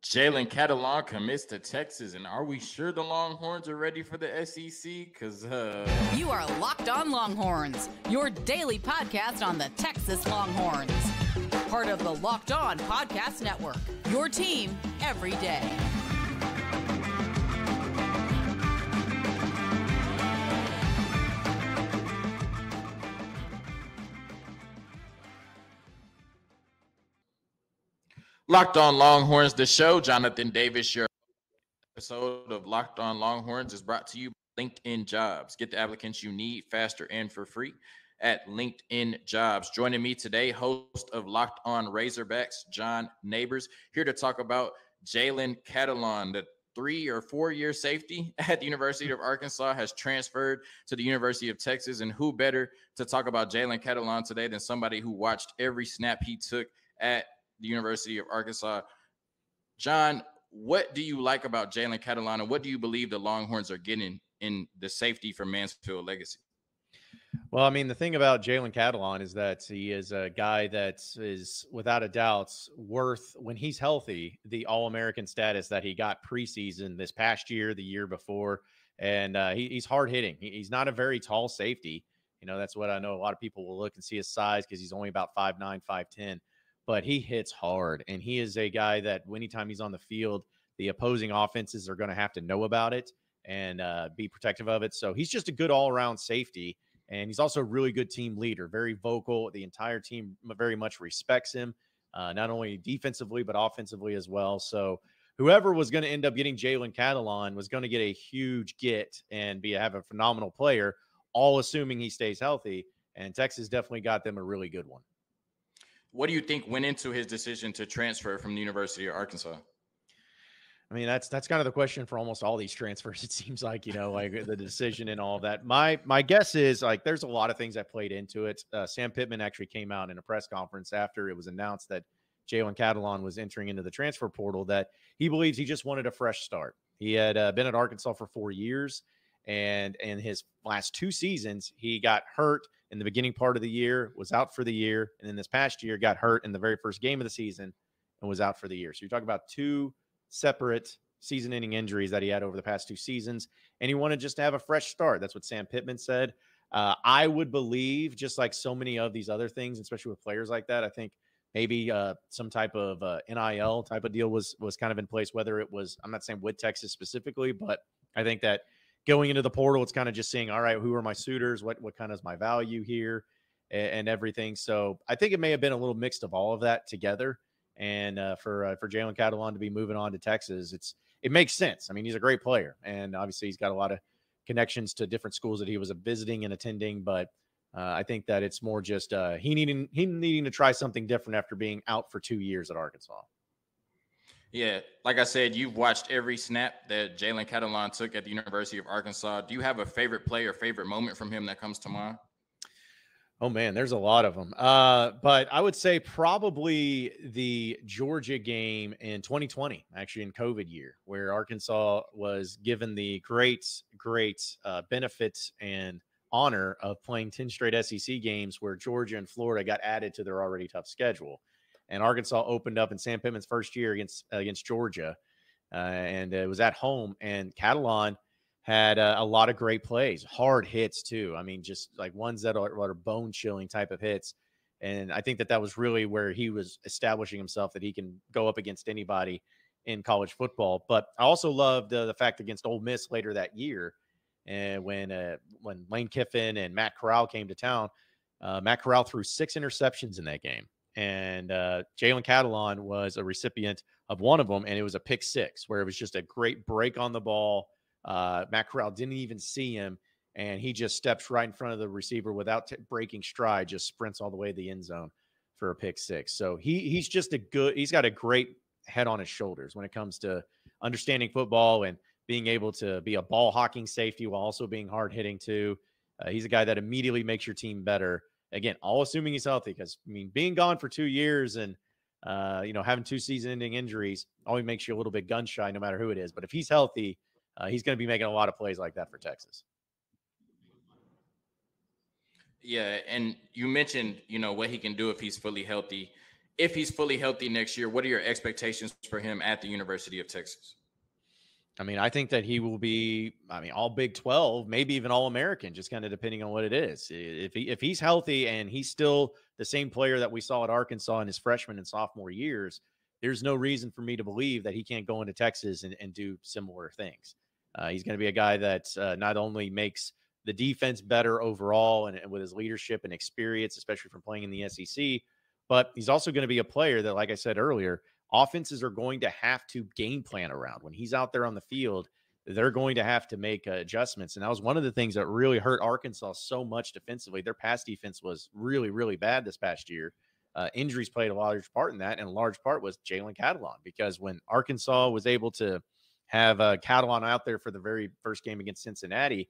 Jalen Catalon commits to Texas, and are we sure the Longhorns are ready for the SEC? Because You are Locked On Longhorns, your daily podcast on the Texas Longhorns. Part of the Locked On Podcast Network, your team every day. Locked On Longhorns, the show. Jonathan Davis, your episode of Locked On Longhorns is brought to you by LinkedIn Jobs. Get the applicants you need faster and for free at LinkedIn Jobs. Joining me today, host of Locked On Razorbacks, John Nabors, here to talk about Jalen Catalon, the 3 or 4 year safety at the University of Arkansas, has transferred to the University of Texas. And who better to talk about Jalen Catalon today than somebody who watched every snap he took at the University of Arkansas. John, what do you like about Jalen Catalon, and what do you believe the Longhorns are getting in the safety from Mansfield Legacy? Well, I mean, the thing about Jalen Catalon is that he is a guy that is, without a doubt, worth, when he's healthy, the All-American status that he got preseason this past year, the year before. And he's hard-hitting. He's not a very tall safety. You know, that's what I know. A lot of people will look and see his size because he's only about 5'9", 5'10". But he hits hard, and he is a guy that anytime he's on the field, the opposing offenses are going to have to know about it and be protective of it. So he's just a good all-around safety, and he's also a really good team leader, very vocal. The entire team very much respects him, not only defensively but offensively as well. So whoever was going to end up getting Jalen Catalon was going to get a huge get and have a phenomenal player, all assuming he stays healthy, and Texas definitely got them a really good one. What do you think went into his decision to transfer from the University of Arkansas? I mean, that's kind of the question for almost all these transfers. It seems like, you know, like the decision and all of that. My guess is like there's a lot of things that played into it. Sam Pittman actually came out in a press conference after it was announced that Jalen Catalon was entering into the transfer portal that he believes he just wanted a fresh start. He had been at Arkansas for 4 years, and in his last 2 seasons, he got hurt in the beginning part of the year, was out for the year, and then this past year got hurt in the very first game of the season and was out for the year. So you're talking about 2 separate season-ending injuries that he had over the past 2 seasons, and he wanted just to have a fresh start. That's what Sam Pittman said. I would believe, just like so many of these other things, especially with players like that, I think maybe some type of NIL type of deal was kind of in place, whether it was, I'm not saying with Texas specifically, but I think that going into the portal, it's kind of just seeing, all right, who are my suitors? What kind of is my value here and everything. So I think it may have been a little mixed of all of that together. And for Jalen Catalon to be moving on to Texas, it makes sense. I mean, he's a great player, and obviously he's got a lot of connections to different schools that he was visiting and attending. But I think that it's more just he needing to try something different after being out for 2 years at Arkansas. Yeah, like I said, you've watched every snap that Jalen Catalon took at the University of Arkansas. Do you have a favorite play or favorite moment from him that comes to mind? Oh, man, there's a lot of them. But I would say probably the Georgia game in 2020, actually in COVID year, where Arkansas was given the great benefits and honor of playing 10 straight SEC games where Georgia and Florida got added to their already tough schedule. And Arkansas opened up in Sam Pittman's first year against Georgia, and it was at home. And Catalon had a lot of great plays, hard hits too. I mean, just like ones that are bone-chilling type of hits. And I think that was really where he was establishing himself, that he can go up against anybody in college football. But I also loved the fact against Ole Miss later that year, and when Lane Kiffin and Matt Corral came to town, Matt Corral threw 6 interceptions in that game. And Jalen Catalon was a recipient of one of them, and it was a pick 6, where it was just a great break on the ball. Matt Corral didn't even see him, and he just steps right in front of the receiver without breaking stride, just sprints all the way to the end zone for a pick 6. So he's just he's got a great head on his shoulders when it comes to understanding football and being able to be a ball hawking safety while also being hard hitting too. He's a guy that immediately makes your team better. Again, all assuming he's healthy, because I mean, being gone for 2 years and having 2 season-ending injuries only makes you a little bit gun shy, no matter who it is. But if he's healthy, he's going to be making a lot of plays like that for Texas. Yeah, and you mentioned, what he can do if he's fully healthy. if he's fully healthy next year, what are your expectations for him at the University of Texas? I mean, I think that he will be, all Big 12, maybe even All-American, just kind of depending on what it is. If he's healthy and he's still the same player that we saw at Arkansas in his freshman and sophomore years, there's no reason for me to believe that he can't go into Texas and do similar things. He's going to be a guy that not only makes the defense better overall and with his leadership and experience, especially from playing in the SEC, but he's also going to be a player that, like I said earlier, offenses are going to have to game plan around. When he's out there on the field, they're going to have to make adjustments. And that was one of the things that really hurt Arkansas so much defensively. Their pass defense was really, really bad this past year. Injuries played a large part in that, and a large part was Jalen Catalon, because when Arkansas was able to have Catalon out there for the very first game against Cincinnati,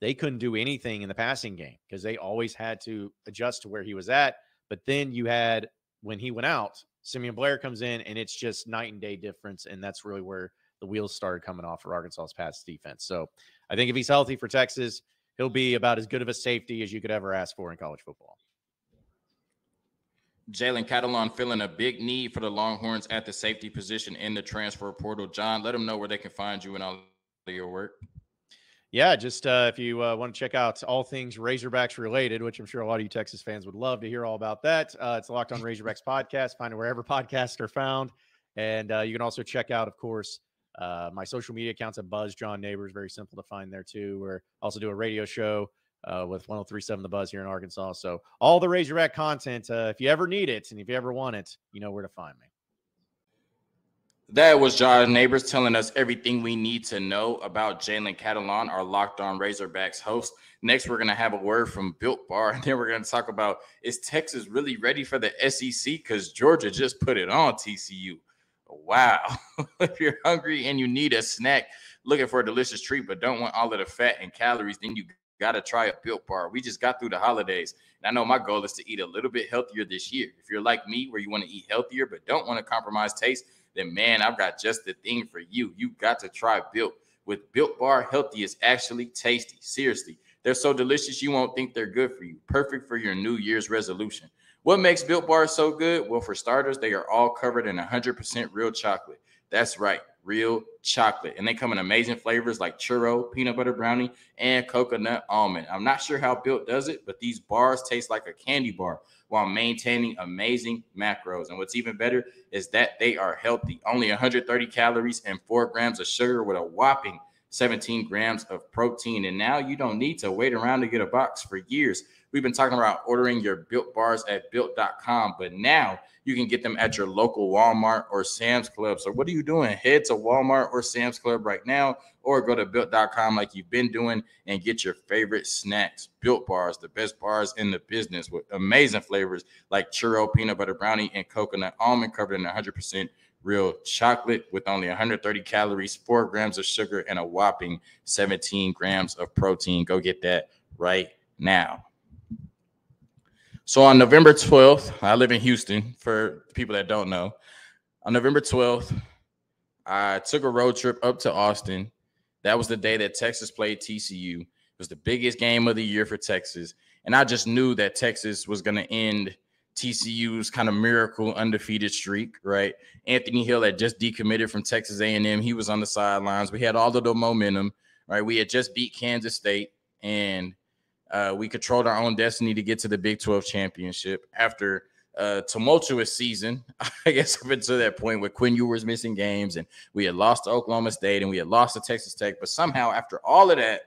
they couldn't do anything in the passing game because they always had to adjust to where he was at. But then you had, when he went out, Simeon Blair comes in, and it's just night and day difference, and that's really where the wheels started coming off for Arkansas's pass defense. So I think if he's healthy for Texas, he'll be about as good of a safety as you could ever ask for in college football. Jalen Catalon feeling a big need for the Longhorns at the safety position in the transfer portal. John, let them know where they can find you and all of your work. Yeah, just if you want to check out all things Razorbacks related, which I'm sure a lot of you Texas fans would love to hear all about that, it's the Locked On Razorbacks podcast. Find it wherever podcasts are found. And you can also check out, of course, my social media accounts at Buzz John Nabors. Very simple to find there, too. We also do a radio show with 103.7 The Buzz here in Arkansas. So all the Razorback content, if you ever need it and if you ever want it, you know where to find me. That was John Nabors telling us everything we need to know about Jalen Catalon, our Locked On Razorbacks host. Next, we're going to have a word from Built Bar, and then we're going to talk about, is Texas really ready for the SEC? Because Georgia just put it on TCU. Wow. If you're hungry and you need a snack, looking for a delicious treat, but don't want all of the fat and calories, then you got to try a Built Bar. We just got through the holidays, and I know my goal is to eat a little bit healthier this year. If you're like me, where you want to eat healthier but don't want to compromise taste, then, man, I've got just the thing for you. You got to try Built. With Built Bar, healthy is actually tasty. Seriously, they're so delicious you won't think they're good for you. Perfect for your New Year's resolution. What makes Built Bar so good? Well, for starters, they are all covered in 100% real chocolate. That's right, real chocolate. And they come in amazing flavors like churro, peanut butter brownie, and coconut almond. I'm not sure how Built does it, but these bars taste like a candy bar while maintaining amazing macros. And what's even better is that they are healthy. Only 130 calories and 4 grams of sugar with a whopping 17 grams of protein. And now you don't need to wait around to get a box for years. We've been talking about ordering your Built Bars at Built.com, but now you can get them at your local Walmart or Sam's Club. So what are you doing? Head to Walmart or Sam's Club right now, or go to Built.com like you've been doing and get your favorite snacks. Built Bars, the best bars in the business, with amazing flavors like churro, peanut butter brownie, and coconut almond, covered in 100% real chocolate with only 130 calories, 4 grams of sugar, and a whopping 17 grams of protein. Go get that right now. So on November 12th, I live in Houston, for people that don't know. On November 12th, I took a road trip up to Austin. That was the day that Texas played TCU. It was the biggest game of the year for Texas. And I just knew that Texas was going to end TCU's kind of miracle undefeated streak, right? Anthony Hill had just decommitted from Texas A&M. He was on the sidelines. We had all of the momentum, right? We had just beat Kansas State, and we controlled our own destiny to get to the Big 12 championship after a tumultuous season, I guess, up until that point, with Quinn Ewers missing games, and we had lost to Oklahoma State and we had lost to Texas Tech. But somehow, after all of that,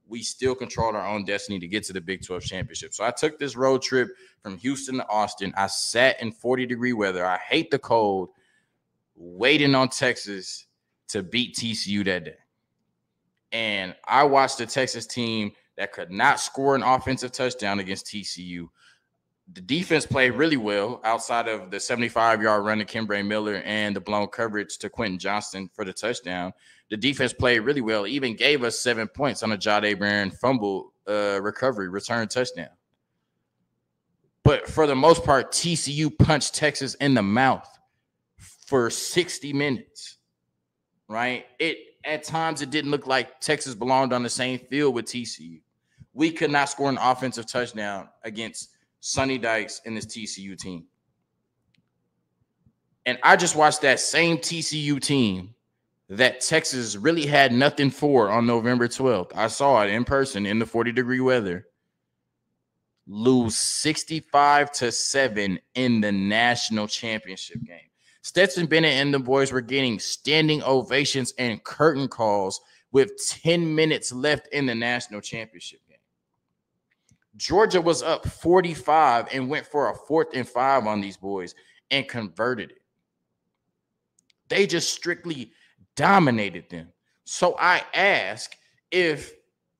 we still controlled our own destiny to get to the Big 12 championship. So I took this road trip from Houston to Austin. I sat in 40-degree weather. I hate the cold, waiting on Texas to beat TCU that day. And I watched the Texas team that could not score an offensive touchdown against TCU. The defense played really well outside of the 75-yard run to Kimbre Miller and the blown coverage to Quentin Johnston for the touchdown. The defense played really well, even gave us 7 points on a Jahdae Barron fumble recovery return touchdown. But for the most part, TCU punched Texas in the mouth for 60 minutes, right? At times, it didn't look like Texas belonged on the same field with TCU. We could not score an offensive touchdown against Sonny Dykes and this TCU team. And I just watched that same TCU team that Texas really had nothing for on November 12th. I saw it in person in the 40-degree weather. Lose 65-7 in the national championship game. Stetson Bennett and the boys were getting standing ovations and curtain calls with 10 minutes left in the national championship game. Georgia was up 45 and went for a 4th and 5 on these boys and converted it. They just strictly dominated them. So I ask, if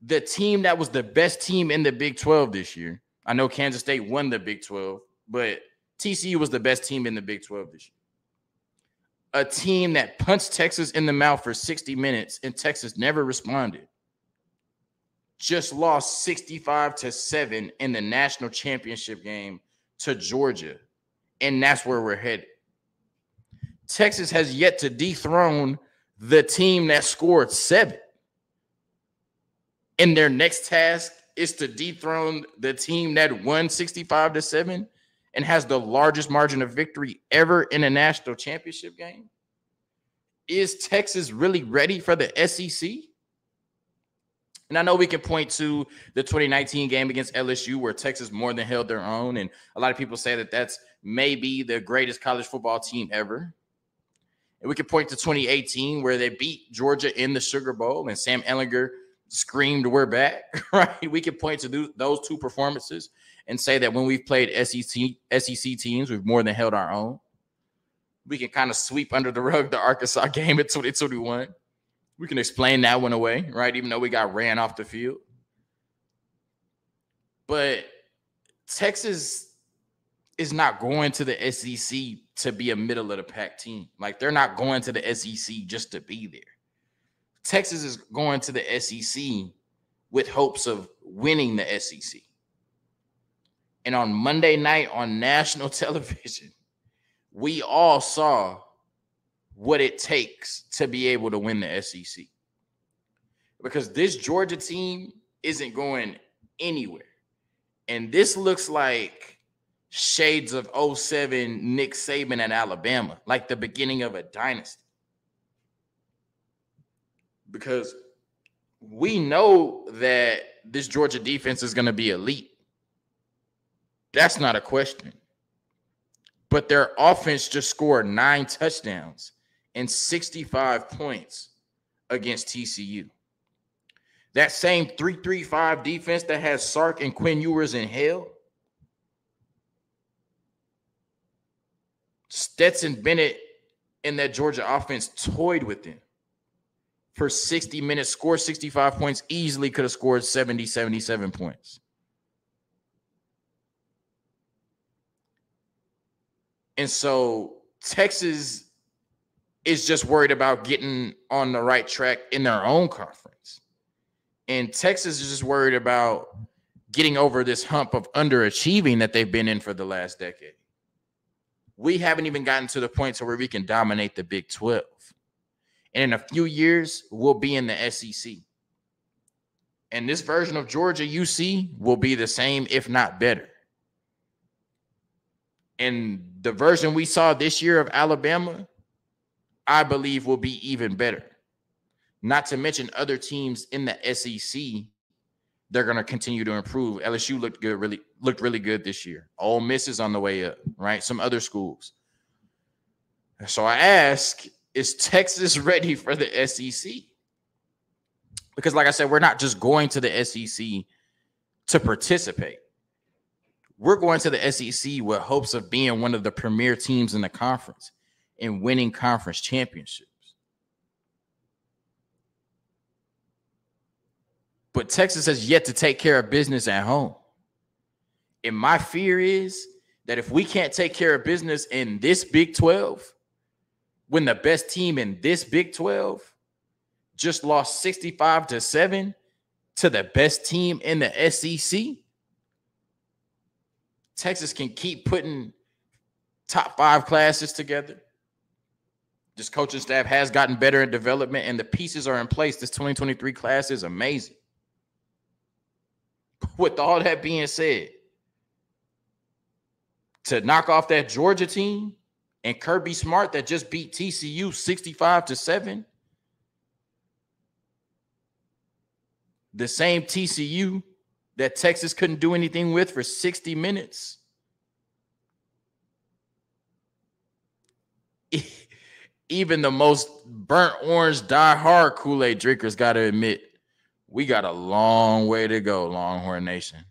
the team that was the best team in the Big 12 this year, I know Kansas State won the Big 12, but TCU was the best team in the Big 12 this year. A team that punched Texas in the mouth for 60 minutes and Texas never responded, just lost 65-7 in the national championship game to Georgia. And that's where we're headed. Texas has yet to dethrone the team that scored 7. And their next task is to dethrone the team that won 65-7 and has the largest margin of victory ever in a national championship game. Is Texas really ready for the SEC? And I know we can point to the 2019 game against LSU where Texas more than held their own. And a lot of people say that that's maybe the greatest college football team ever. And we can point to 2018 where they beat Georgia in the Sugar Bowl and Sam Ehlinger screamed, "We're back," right? We can point to those 2 performances and say that when we've played SEC teams, we've more than held our own. We can kind of sweep under the rug the Arkansas game in 2021. We can explain that one away, right? Even though we got ran off the field. But Texas is not going to the SEC to be a middle-of-the-pack team. Like, they're not going to the SEC just to be there. Texas is going to the SEC with hopes of winning the SEC. And on Monday night on national television, we all saw what it takes to be able to win the SEC. Because this Georgia team isn't going anywhere. And this looks like shades of 07 Nick Saban at Alabama, like the beginning of a dynasty. Because we know that this Georgia defense is going to be elite. That's not a question. But their offense just scored 9 touchdowns and 65 points against TCU. That same 3-3-5 defense that has Sark and Quinn Ewers in hell. Stetson Bennett and that Georgia offense toyed with them for 60 minutes, scored 65 points, easily could have scored 70, 77 points. And so Texas is just worried about getting on the right track in their own conference. And Texas is just worried about getting over this hump of underachieving that they've been in for the last decade. We haven't even gotten to the point where we can dominate the Big 12. And in a few years, we'll be in the SEC. And this version of Georgia UC will be the same, if not better. And the version we saw this year of Alabama, I believe, will be even better. Not to mention other teams in the SEC, they're going to continue to improve. LSU looked really good this year. Ole Miss is on the way up, right? Some other schools. So I ask, is Texas ready for the SEC? Because like I said, we're not just going to the SEC to participate. We're going to the SEC with hopes of being one of the premier teams in the conference and winning conference championships. But Texas has yet to take care of business at home. And my fear is that if we can't take care of business in this Big 12, when the best team in this Big 12 just lost 65-7 to the best team in the SEC, Texas can keep putting top 5 classes together. This coaching staff has gotten better in development, and the pieces are in place. This 2023 class is amazing. With all that being said, to knock off that Georgia team and Kirby Smart that just beat TCU 65-7. The same TCU that Texas couldn't do anything with for 60 minutes. Even the most burnt orange die-hard Kool-Aid drinkers got to admit, we got a long way to go, Longhorn Nation.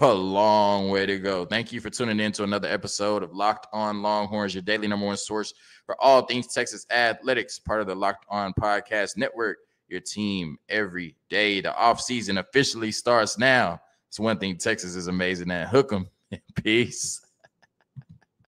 A long way to go. Thank you for tuning in to another episode of Locked On Longhorns, your daily number one source for all things Texas athletics, part of the Locked On Podcast Network, your team every day. The offseason officially starts now. It's one thing Texas is amazing at. Hook 'em. Peace.